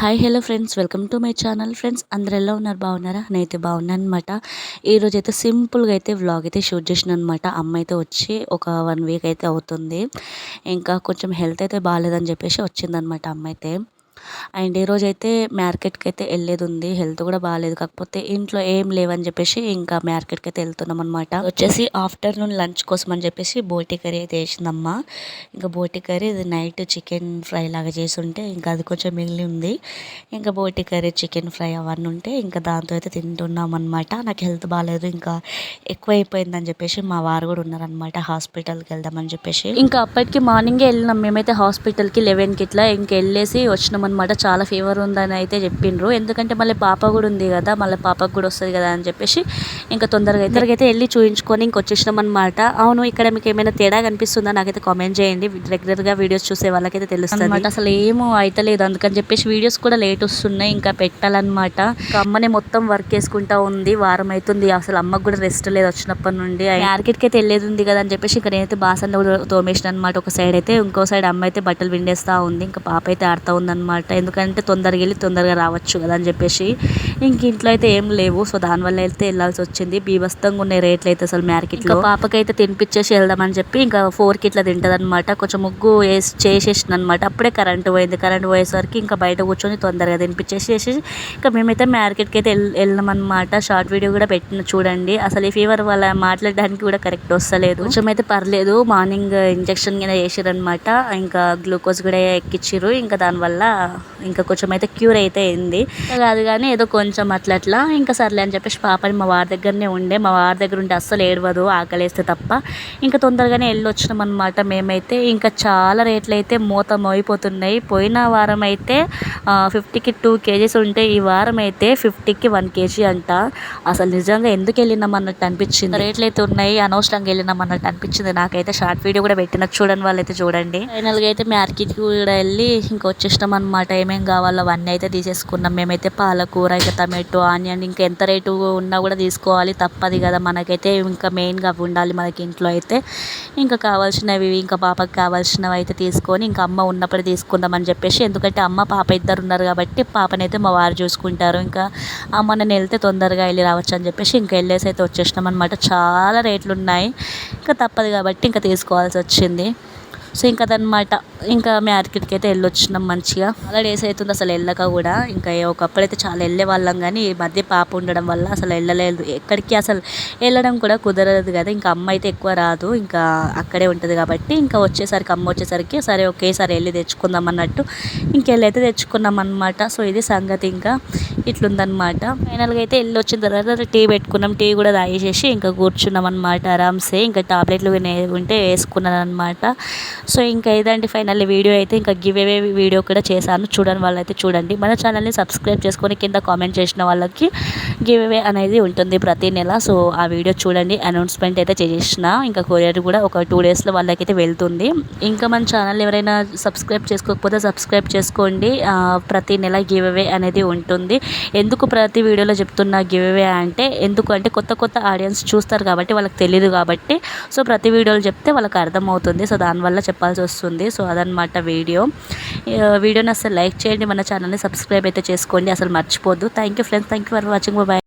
Hi hello friends, welcome to my channel. Friends అందరు ఎలా ఉన్నారు? బాగున్నారా? నేనైతే బాగున్నాను అనమాట. ఈరోజు అయితే సింపుల్గా అయితే వ్లాగ్ అయితే షూట్ చేసిన అనమాట. అమ్మ అయితే వచ్చి ఒక 1 వీక్ అయితే అవుతుంది. ఇంకా కొంచెం హెల్త్ అయితే బాగాలేదని చెప్పేసి వచ్చిందనమాట అమ్మ అయితే. అండ్ ఈరోజైతే మార్కెట్కి అయితే వెళ్ళేది ఉంది. హెల్త్ కూడా బాగాలేదు, కాకపోతే ఇంట్లో ఏం లేవని చెప్పేసి ఇంకా మార్కెట్కి అయితే వెళ్తున్నాం అనమాట. వచ్చేసి ఆఫ్టర్నూన్ లంచ్ కోసం అని చెప్పేసి బోటి కర్రీ అయితే వేసిందమ్మ. ఇంకా బోటి కర్రీ ఇది నైట్ చికెన్ ఫ్రై లాగా చేసి ఉంటే ఇంకా అది కొంచెం మిగిలి ఉంది. ఇంకా బోటి కర్రీ చికెన్ ఫ్రై అవన్నీ ఉంటే ఇంకా దాంతో అయితే తింటున్నాం అనమాట. నాకు హెల్త్ బాగాలేదు, ఇంకా ఎక్కువ అయిపోయిందని చెప్పేసి మా వారు కూడా ఉన్నారనమాట. హాస్పిటల్కి వెళ్దామని చెప్పేసి ఇంకా అప్పటికి మార్నింగే వెళ్ళినాం మేమైతే హాస్పిటల్కి 11కి ఇట్లా. ఇంక వెళ్ళేసి వచ్చినాం అనమాట. చాలా ఫీవర్ ఉందని అయితే చెప్పిండ్రు, ఎందుకంటే మళ్ళీ పాప కూడా ఉంది కదా, మళ్ళీ పాపకు కూడా వస్తుంది కదా అని చెప్పేసి ఇంకా తొందరగా అయితే వెళ్ళి చూయించుకొని ఇంకొచ్చేసినాం అనమాట. అవును, ఇక్కడ మీకు ఏమైనా తేడా కనిపిస్తుందా నాకైతే కామెంట్ చేయండి. రెగ్యులర్గా వీడియోస్ చూసే వాళ్ళకైతే తెలుస్తుంది అనమాట. అసలు ఏమో అయితలేదు, అందుకని చెప్పేసి వీడియోస్ కూడా లేట్ వస్తున్నాయి, ఇంకా పెట్టాలన్నమాట. ఇంకా అమ్మనే మొత్తం వర్క్ వేసుకుంటా ఉంది. వారం అవుతుంది, అసలు అమ్మకు కూడా రెస్ట్ లేదు వచ్చినప్పటి నుండి. మార్కెట్కి అయితే వెళ్ళేది ఉంది కదా అని చెప్పేసి ఇక్కడ నేనైతే బాసన్లు కూడా తోమేసిన అనమాట ఒక సైడ్ అయితే. ఇంకో సైడ్ అమ్మ అయితే బట్టలు విండేస్తూ ఉంది, ఇంకా పాప అయితే ఆడుతూ ఉందన్నమాట. ఎందుకంటే తొందరగా వెళ్ళి తొందరగా రావచ్చు కదా అని చెప్పేసి. ఇంక ఇంట్లో అయితే ఏం లేవు, సో దానివల్ల అయితే వెళ్ళాల్సి వచ్చింది. బీభత్సంగా ఉన్నాయి రేట్లు అయితే అసలు మార్కెట్లో. పాపకైతే తినిపించేసి వెళ్దామని చెప్పి ఇంకా 4కి ఇట్లా తింటది అనమాట. కొంచెం ముగ్గు చేసేసిన అనమాట. అప్పుడే కరెంటు పోయింది. కరెంట్ పోయేసరికి ఇంకా బయట కూర్చొని తొందరగా తినిపించేసి ఇంకా మేమైతే మార్కెట్కి అయితే వెళ్ళాం అనమాట. షార్ట్ వీడియో కూడా పెట్టిన చూడండి. అసలు ఈ ఫీవర్ వల్ల మాట్లాడడానికి కూడా కరెక్ట్ వస్తలేదు. కొంచెం అయితే పర్లేదు, మార్నింగ్ ఇంజక్షన్ కింద చేసిరనమాట. ఇంకా గ్లూకోజ్ కూడా ఎక్కిచ్చిర్రు. ఇంకా దానివల్ల ఇంకా కొంచెం అయితే క్యూర్ అయితే అయింది కాదు, కానీ ఏదో కొంచెం అట్లా ఇంకా సర్లే అని చెప్పేసి పాపని మా వారి దగ్గరనే ఉండే. మా వారి దగ్గర ఉంటే అస్సలు ఏడవదు ఆకలేస్తే తప్ప. ఇంకా తొందరగానే వెళ్ళి వచ్చినాం అనమాట మేమైతే. ఇంకా చాలా రేట్లు అయితే మోయిపోతున్నాయి. పోయిన వారం అయితే 50కి 2 kgs ఉంటే ఈ వారం అయితే 50కి 1 kg అంట. అసలు నిజంగా ఎందుకు వెళ్ళినాం అన్నట్టు అనిపించింది. రేట్లు అయితే ఉన్నాయి, అనవసరంగా వెళ్ళినాం అన్నట్టు అనిపించింది నాకైతే. షార్ట్ వీడియో కూడా పెట్టిన చూడండి, వాళ్ళైతే చూడండి. ఫైనల్గా అయితే మార్కెట్కి కూడా వెళ్ళి ఇంకా వచ్చేసినాం అనమాట. ఏమేం కావాలో అవన్నీ అయితే తీసేసుకున్నాం మేమైతే. పాలకూర, ఇంకా టమాటో, ఆనియన్, ఇంకా ఎంత రేటు ఉన్నా కూడా తీసుకోవాలి, తప్పదు కదా మనకైతే. ఇంకా మెయిన్గా అవి ఉండాలి మనకి ఇంట్లో అయితే. ఇంకా కావాల్సినవి, ఇంకా పాపకి కావాల్సినవి అయితే తీసుకొని ఇంకా అమ్మ ఉన్నప్పుడు తీసుకుందామని చెప్పేసి, ఎందుకంటే అమ్మ పాప ఇద్దరు ఉన్నారు కాబట్టి పాపనైతే మా వారు చూసుకుంటారు. ఇంకా అమ్మ నేను వెళ్తే తొందరగా వెళ్ళి రావచ్చు అని చెప్పేసి ఇంకా వెళ్ళేసి అయితే వచ్చేసినాం అనమాట. చాలా రేట్లు ఉన్నాయి, ఇంకా తప్పదు కాబట్టి ఇంకా తీసుకోవాల్సి వచ్చింది. సో ఇంకా అదనమాట. ఇంకా మార్కెట్కి అయితే వెళ్ళొచ్చినాం మంచిగా. చాలా డేస్ అవుతుంది అసలు వెళ్ళక కూడా. ఇంకా ఒకప్పుడైతే చాలా వెళ్ళే వాళ్ళం, కానీ ఈ మధ్య పాప ఉండడం వల్ల అసలు వెళ్ళలేదు ఎక్కడికి. అసలు వెళ్ళడం కూడా కుదరదు కదా. ఇంకా అమ్మ అయితే ఎక్కువ రాదు, ఇంకా అక్కడే ఉంటుంది కాబట్టి ఇంకా అమ్మ వచ్చేసరికి సరే ఒకేసారి వెళ్ళి తెచ్చుకుందాం అన్నట్టు ఇంకెళ్ళి అయితే తెచ్చుకున్నాం అనమాట. సో ఇది సంగతి, ఇంకా ఇట్లుందనమాట. ఫైనల్గా అయితే వెళ్ళి వచ్చిన తర్వాత టీ పెట్టుకున్నాం. టీ కూడా తాగేసేసి ఇంకా కూర్చున్నాం అనమాట ఆరామ్సే. ఇంకా టాబ్లెట్లు ఉంటే వేసుకున్నాను అనమాట. సో ఇంకా ఇదండి ఫైనల్ వీడియో అయితే. ఇంకా గివ్ అవే వీడియో కూడా చేశాను, చూడని వాళ్ళైతే చూడండి. మన ఛానల్ని సబ్స్క్రైబ్ చేసుకొని కింద కామెంట్ చేసిన వాళ్ళకి గివ్ అవే అనేది ఉంటుంది ప్రతి నెల. సో ఆ వీడియో చూడండి. అనౌన్స్మెంట్ అయితే చేసిన, ఇంకా కొరియర్ కూడా ఒక 2 డేస్లో వాళ్ళకైతే వెళ్తుంది. ఇంకా మన ఛానల్ ఎవరైనా సబ్స్క్రైబ్ చేసుకోకపోతే సబ్స్క్రైబ్ చేసుకోండి. ప్రతి నెల గివ్ అవే అనేది ఉంటుంది. ఎందుకు ప్రతి వీడియోలో చెప్తున్నా గివ్ అవే అంటే, ఎందుకంటే కొత్త ఆడియన్స్ చూస్తారు కాబట్టి, వాళ్ళకి తెలియదు కాబట్టి. సో ప్రతి వీడియోలో చెప్తే వాళ్ళకి అర్థమవుతుంది. సో దానివల్ల చెప్పాల్సి వస్తుంది. సో అదనమాట వీడియోని అసలు లైక్ చేయండి, మన ఛానల్ని సబ్స్క్రైబ్ అయితే చేసుకోండి, అసలు మర్చిపోద్దు. Thank you friends, thank you for watching. Bye.